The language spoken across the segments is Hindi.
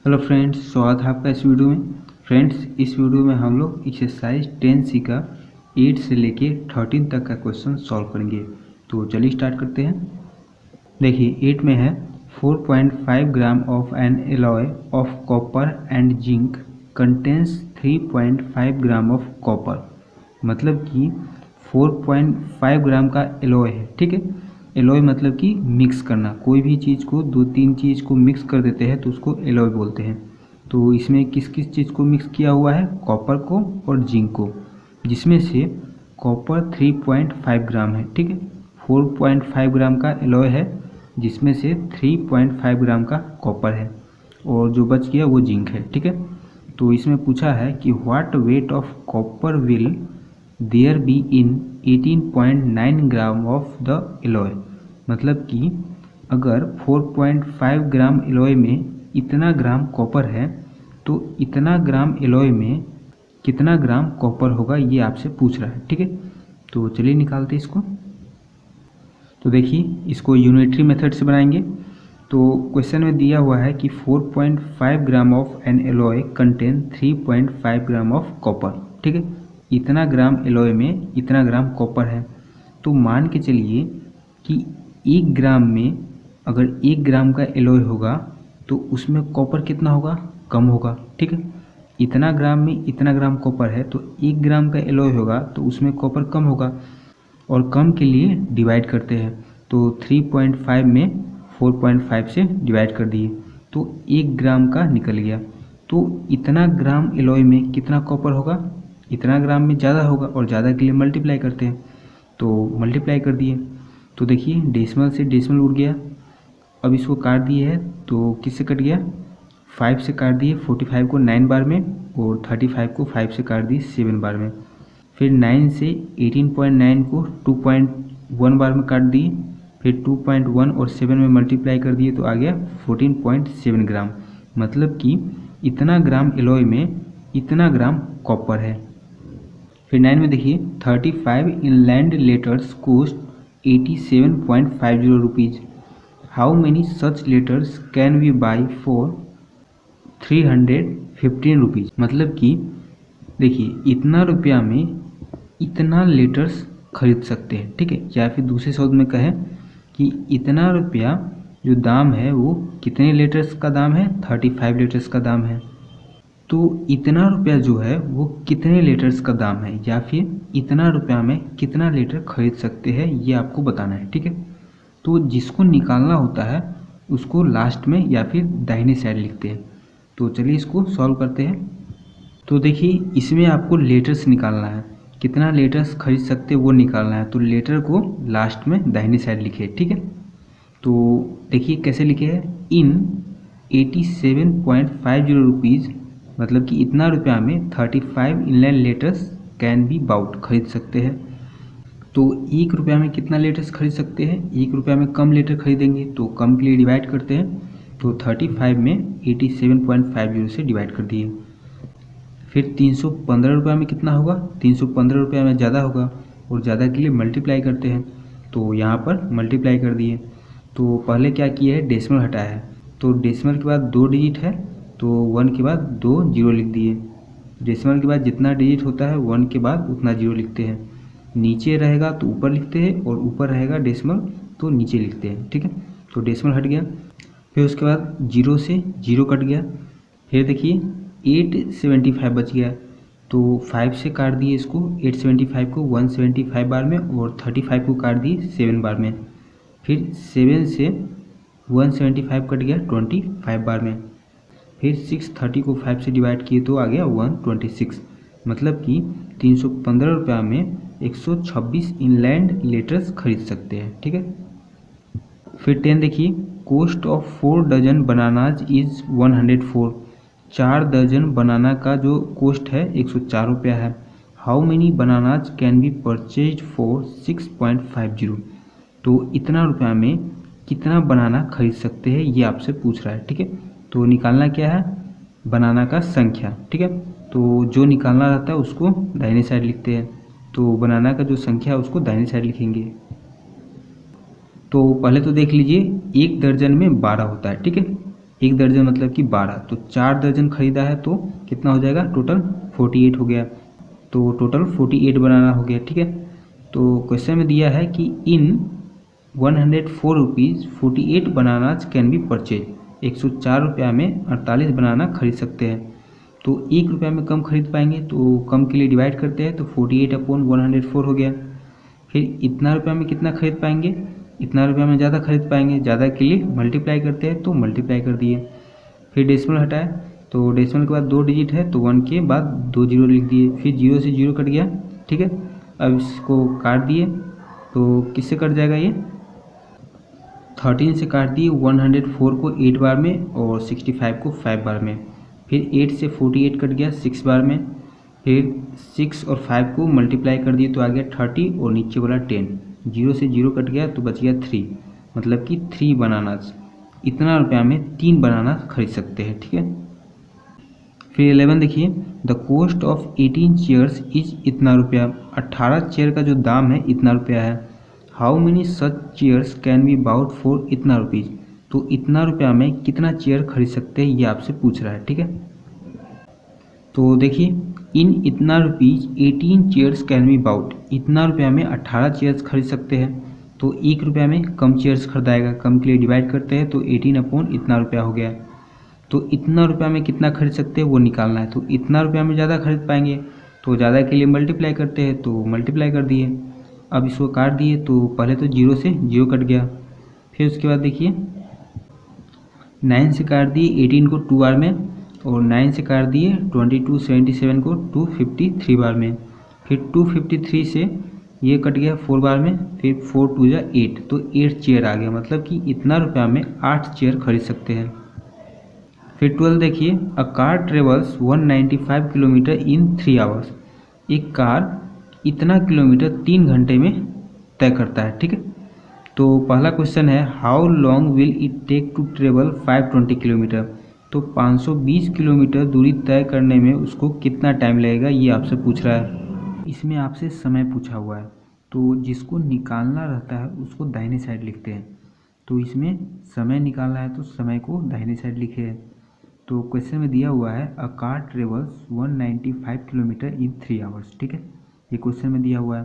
हेलो फ्रेंड्स, स्वागत है आपका इस वीडियो में। फ्रेंड्स, इस वीडियो में हम लोग एक्सरसाइज 10C का 8 से लेके 13 तक का क्वेश्चन सॉल्व करेंगे। तो चलिए स्टार्ट करते हैं। देखिए 8 में है 4.5 gram of N alloy of copper and zinc contains 3.5 gram of copper. मतलब कि 4.5 ग्राम का एलॉय है, ठीक है। एलॉय मतलब कि मिक्स करना, कोई भी चीज़ को दो तीन चीज़ को मिक्स कर देते हैं तो उसको एलॉय बोलते हैं। तो इसमें किस किस चीज़ को मिक्स किया हुआ है? कॉपर को और जिंक को, जिसमें से कॉपर 3.5 ग्राम है, ठीक है। 4.5 ग्राम का एलॉय है जिसमें से 3.5 ग्राम का कॉपर है और जो बच गया वो जिंक है, ठीक है। तो इसमें पूछा है कि what weight of copper will there be in 18.9 gram of the alloy. मतलब कि अगर 4.5 ग्राम एलॉय में इतना ग्राम कॉपर है तो इतना ग्राम एलॉय में कितना ग्राम कॉपर होगा, ये आपसे पूछ रहा है, ठीक है। तो चलिए निकालते हैं इसको। तो देखिए इसको यूनिटरी मेथड से बनाएंगे। तो क्वेश्चन में दिया हुआ है कि 4.5 gram of N alloy contain 3.5 gram of copper, ठीक है। इतना ग्राम एलॉय में इतना ग्राम कॉपर है। तो मान के चलिए कि 1 ग्राम में अगर 1 ग्राम का एलॉय होगा तो उसमें कॉपर कितना होगा? कम होगा, ठीक है। इतना ग्राम में इतना ग्राम कॉपर है तो 1 ग्राम का एलॉय होगा तो उसमें कॉपर कम होगा और कम के लिए डिवाइड करते हैं। तो 3.5 में 4.5 से डिवाइड कर दिए तो 1 ग्राम का निकल गया। तो इतना ग्राम एलॉय में कितना कॉपर होगा? इतना ग्राम में ज़्यादा होगा और ज़्यादा के लिए मल्टीप्लाई करते हैं, तो मल्टीप्लाई कर दिए। तो देखिए डेसिमल से डेसिमल उड़ गया। अब इसको काट दिए है तो किससे कट गया? 5 से काट दिए। 45 को 9 बार में और 35 को 5 से काट दिए 7 बार में। फिर 9 से 18.9 को 2.1 बार में काट दिए। फिर 2.1 और 7 में मल्टीप्लाई कर दिए तो आ गया 14.7 ग्राम। मतलब कि इतना ग्राम एलॉय में इतना ग्राम कॉपर है। फिर 9 में देखिए 35 inland letters cost 87.50 rupees. How many such letters can we buy for 315 rupees. मतलब कि देखिए इतना रुपया में इतना लेटर्स खरीद सकते हैं, ठीक है। या फिर दूसरे शब्द में कहें कि इतना रुपया जो दाम है वो कितने लेटर्स का दाम है? 35 लेटर्स का दाम है। तो इतना रुपया जो है वो कितने लीटर्स का दाम है या फिर इतना रुपया में कितना लीटर खरीद सकते हैं, ये आपको बताना है, ठीक है। तो जिसको निकालना होता है उसको लास्ट में या फिर दाहिने साइड लिखते हैं। तो चलिए इसको सॉल्व करते हैं। तो देखिए इसमें आपको लीटर्स निकालना है, कितना लीटर्स खरीद सकते हैं वो निकालना है। तो लीटर को लास्ट में दाहिने साइड लिखे, ठीक है। तो देखिए कैसे लिखे हैं, इन 87.50 रुपीज़। मतलब कि इतना रुपया में 35 inland letters can be bought खरीद सकते हैं। तो 1 रुपया में कितना लेटर्स खरीद सकते हैं? 1 रुपया में कम लेटर खरीदेंगे तो कम के लिए डिवाइड करते हैं। तो 35 में 87.50 से डिवाइड कर दिए। फिर 315 रुपया में कितना होगा? 315 रुपया में ज़्यादा होगा और ज़्यादा के लिए मल्टीप्लाई करते हैं। तो यहाँ पर मल्टीप्लाई कर दिए। तो पहले क्या किया है? डेसिमल हटाया है। तो डेसिमल के बाद 2 डिजिट है तो 1 के बाद 2 जीरो लिख दिए। डेसिमल के बाद जितना डिजिट होता है 1 के बाद उतना जीरो लिखते हैं। नीचे रहेगा तो ऊपर लिखते हैं और ऊपर रहेगा डेसिमल तो नीचे लिखते हैं, ठीक है। तो डेसिमल हट गया। फिर उसके बाद 0 से 0 कट गया। फिर देखिए 875 बच गया तो 5 से काट दिए इसको। 875 को 175 बार में और 35 को काट दिए 7 बार में। फिर 7 से 175 कट गया 25 बार में। फिर 630 को 5 से डिवाइड किए तो आ गया 126। मतलब कि 315 रुपया में 126 इनलैंड लेटर्स खरीद सकते हैं, ठीक है। फिर 10 देखिए, cost of 4 dozen bananas is 104। 4 दर्जन बनाना का जो कॉस्ट है 104 रुपया है। How many bananas can be purchase for 6.50। तो इतना रुपया में कितना बनाना खरीद सकते हैं ये आपसे पूछ रहा है, ठीक है। तो निकालना क्या है? बनाना का संख्या, ठीक है। तो जो निकालना रहता है उसको दाहिने साइड लिखते हैं। तो बनाना का जो संख्या है उसको दाहिने साइड लिखेंगे। तो पहले तो देख लीजिए 1 दर्जन में 12 होता है, ठीक है। 1 दर्जन मतलब कि 12, तो 4 दर्जन खरीदा है तो कितना हो जाएगा, टोटल 48 हो गया। तो टोटल 48 बनाना हो गया, ठीक है। तो क्वेश्चन में दिया है कि इन 104 rupees 48 bananas can be purchase, 104 रुपया में 48 बनाना खरीद सकते हैं। तो 1 रुपया में कम खरीद पाएंगे, तो कम के लिए डिवाइड करते हैं, तो 48/104 हो गया। फिर इतना रुपया में कितना खरीद पाएंगे, इतना रुपया में ज़्यादा खरीद पाएंगे, ज़्यादा के लिए मल्टीप्लाई करते हैं, तो मल्टीप्लाई कर दिए। फिर डेसिमल हटाए, तो डेसिमल के बाद 2 डिजिट है तो 1 के बाद 2 जीरो लिख दिए, फिर 0 से 0 कट गया, ठीक है। अब इसको काट दिए, तो किससे कट जाएगा, ये 13 से काट दिए, 104 को 8 बार में और 65 को 5 बार में। फिर 8 से 48 कट गया 6 बार में, फिर 6 और 5 को मल्टीप्लाई कर दिए तो आ गया 30 और नीचे वाला 10, 0 से 0 कट गया तो बच गया 3, मतलब कि 3 बनानास। इतना रुपया में 3 बनानास खरीद सकते हैं, ठीक है। फिर 11 देखिए, the cost of 18 chairs is इतना रुपया, 18 चेयर का जो दाम है इतना रुपया है। How many such chairs can be bought for इतना रुपीज़, तो इतना रुपया में कितना चेयर खरीद सकते हैं ये आपसे पूछ रहा है, ठीक है। तो देखिए, इन इतना rupees 18 chairs can be bought, इतना रुपया में 18 चेयर्स खरीद सकते हैं। तो 1 रुपया में कम चेयर्स खरीदाएगा, कम के लिए डिवाइड करते हैं, तो 18 इतना रुपया हो गया। तो इतना रुपया में कितना खरीद सकते हैं वो निकालना है, तो इतना रुपया में ज़्यादा खरीद पाएंगे, तो ज़्यादा के लिए मल्टीप्लाई करते हैं, तो मल्टीप्लाई कर दिए। अब इसको काट दिए, तो पहले तो 0 से 0 कट गया, फिर उसके बाद देखिए 9 से काट दिए 18 को 2 बार में, और 9 से काट दिए 2277 को 253 बार में, फिर 253 से ये कट गया 4 बार में, फिर 4 2 जा 8, तो 8 चेयर आ गया, मतलब कि इतना रुपया में 8 चेयर खरीद सकते हैं। फिर 12 देखिए, a car travels 195 kilometre in 3 hours, एक कार इतना किलोमीटर 3 घंटे में तय करता है, ठीक है। तो पहला क्वेश्चन है, how long will it take to travel 520 kilometre, तो 520 किलोमीटर दूरी तय करने में उसको कितना टाइम लगेगा ये आपसे पूछ रहा है। इसमें आपसे समय पूछा हुआ है, तो जिसको निकालना रहता है उसको दाहिने साइड लिखते हैं। तो इसमें समय निकालना है तो समय को दाहिने साइड लिखे है। तो क्वेश्चन में दिया हुआ है, a car travels 195 kilometre in 3 hours, ठीक है, ये क्वेश्चन में दिया हुआ है।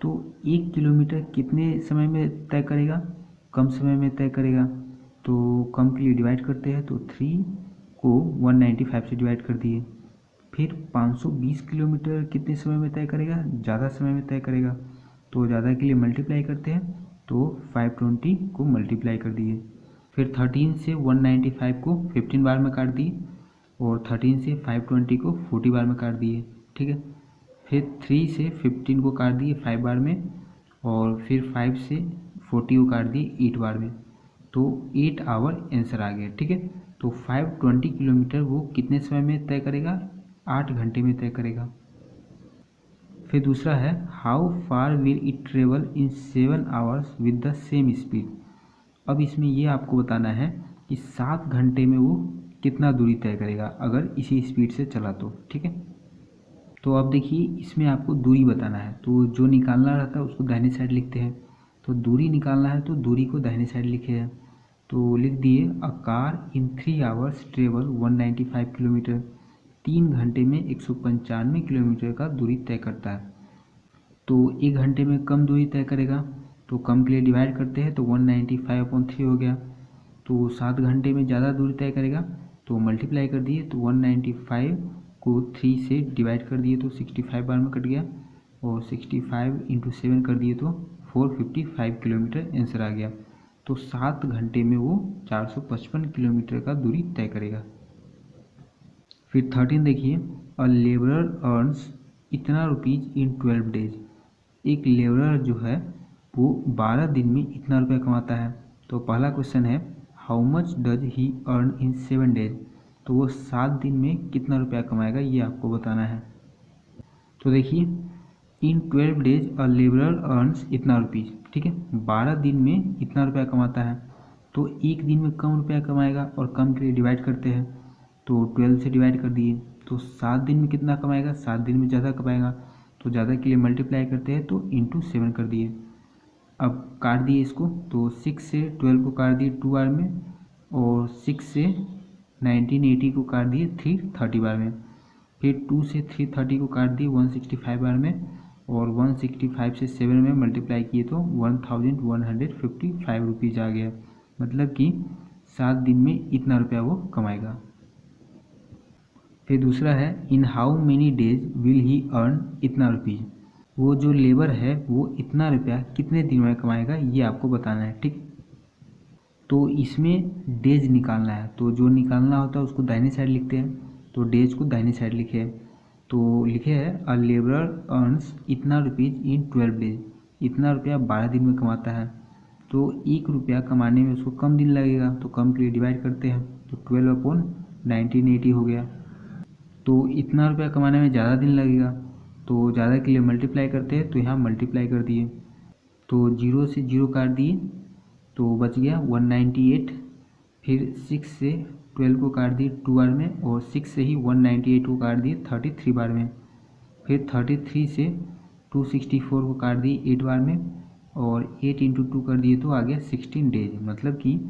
तो 1 किलोमीटर कितने समय में तय करेगा, कम समय में तय करेगा, तो कम के लिए डिवाइड करते हैं, तो 3 को 195 से डिवाइड कर दिए। फिर 520 किलोमीटर कितने समय में तय करेगा, ज़्यादा समय में तय करेगा, तो ज़्यादा के लिए मल्टीप्लाई करते हैं, तो 520 को मल्टीप्लाई कर दिए। फिर 13 से 195 को 15 बार में काट दिए, और 13 से 520 को 40 बार में काट दिए, ठीक है। फिर 3 से 15 को काट दिए 5 बार में, और फिर 5 से 40 को काट दिए 8 बार में, तो 8 आवर आंसर आ गया, ठीक है। तो 520 किलोमीटर वो कितने समय में तय करेगा, 8 घंटे में तय करेगा। फिर दूसरा है, how far will it travel in 7 hours with the same speed, अब इसमें ये आपको बताना है कि 7 घंटे में वो कितना दूरी तय करेगा अगर इसी स्पीड से चला तो, ठीक है। तो अब देखिए, इसमें आपको दूरी बताना है, तो जो निकालना रहता है उसको दाहिने साइड लिखते हैं। तो दूरी निकालना है तो दूरी को दाहिने साइड लिखे हैं, तो लिख दिए, a car in 3 hours travel 195 kilometre, 3 घंटे में 195 किलोमीटर का दूरी तय करता है। तो 1 घंटे में कम दूरी तय करेगा, तो कम के लिए डिवाइड करते हैं, तो 195/3 हो गया। तो 7 घंटे में ज़्यादा दूरी तय करेगा, तो मल्टीप्लाई कर दिए, तो 195 को 3 से डिवाइड कर दिए तो 65 बार में कट गया, और 65 × 7 कर दिए तो 455 किलोमीटर आंसर आ गया। तो 7 घंटे में वो 455 किलोमीटर का दूरी तय करेगा। फिर 13 देखिए, अ लेबरर अर्न्स इतना रुपीज़ इन 12 डेज, एक लेबरर जो है वो 12 दिन में इतना रुपया कमाता है। तो पहला क्वेश्चन है, how much does he earn in 7 days, तो वो 7 दिन में कितना रुपया कमाएगा ये आपको बताना है। तो देखिए, इन 12 डेज अ लेबरर अर्न्स इतना रुपीज़, ठीक है, 12 दिन में इतना रुपया कमाता है। तो 1 दिन में कम रुपया कमाएगा और कम के लिए डिवाइड करते हैं, तो 12 से डिवाइड कर दिए, तो 7 दिन में कितना कमाएगा, 7 दिन में ज़्यादा कमाएगा, तो ज़्यादा के लिए मल्टीप्लाई करते हैं, तो × 7 कर दिए। अब काट दिए इसको, तो 6 से 12 को काट दिए 2 बार में, और 6 से 1980 को काट दिए 330 बार में, फिर 2 से 330 को काट दिए 165 बार में, और 165 से 7 में मल्टीप्लाई किए तो 1155 रुपीज़ आ गया। मतलब कि 7 दिन में इतना रुपया वो कमाएगा। फिर दूसरा है in how many days will he earn इतना रुपीज़। वो जो लेबर है वो इतना रुपया कितने दिन में कमाएगा ये आपको बताना है, ठीक। तो इसमें डेज निकालना है, तो जो निकालना होता है उसको दाहिनी साइड लिखते हैं, तो डेज को दाहिनी साइड लिखे, तो लिखे है अ लेबरर अर्न्स इतना रुपीज़ इन 12 डेज, इतना रुपया 12 दिन में कमाता है। तो 1 रुपया कमाने में उसको कम दिन लगेगा, तो कम के लिए डिवाइड करते हैं, तो 12/1980 हो गया। तो इतना रुपया कमाने में ज़्यादा दिन लगेगा, तो ज़्यादा के लिए मल्टीप्लाई करते हैं, तो यहाँ मल्टीप्लाई कर दिए, तो 0 से 0 काट दिए तो बच गया 198। फिर 6 से 12 को काट दिए 2 बार में, और 6 से ही 198 को काट दिए 33 बार में। फिर 33 से 264 को काट दिए 8 बार में, और 8 × 2 कर दिए तो आ गया 16 डेज। मतलब कि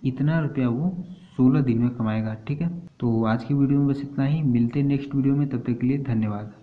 इतना रुपया वो 16 दिन में कमाएगा, ठीक है। तो आज की वीडियो में बस इतना ही, मिलते हैं नेक्स्ट वीडियो में, तब तक के लिए धन्यवाद।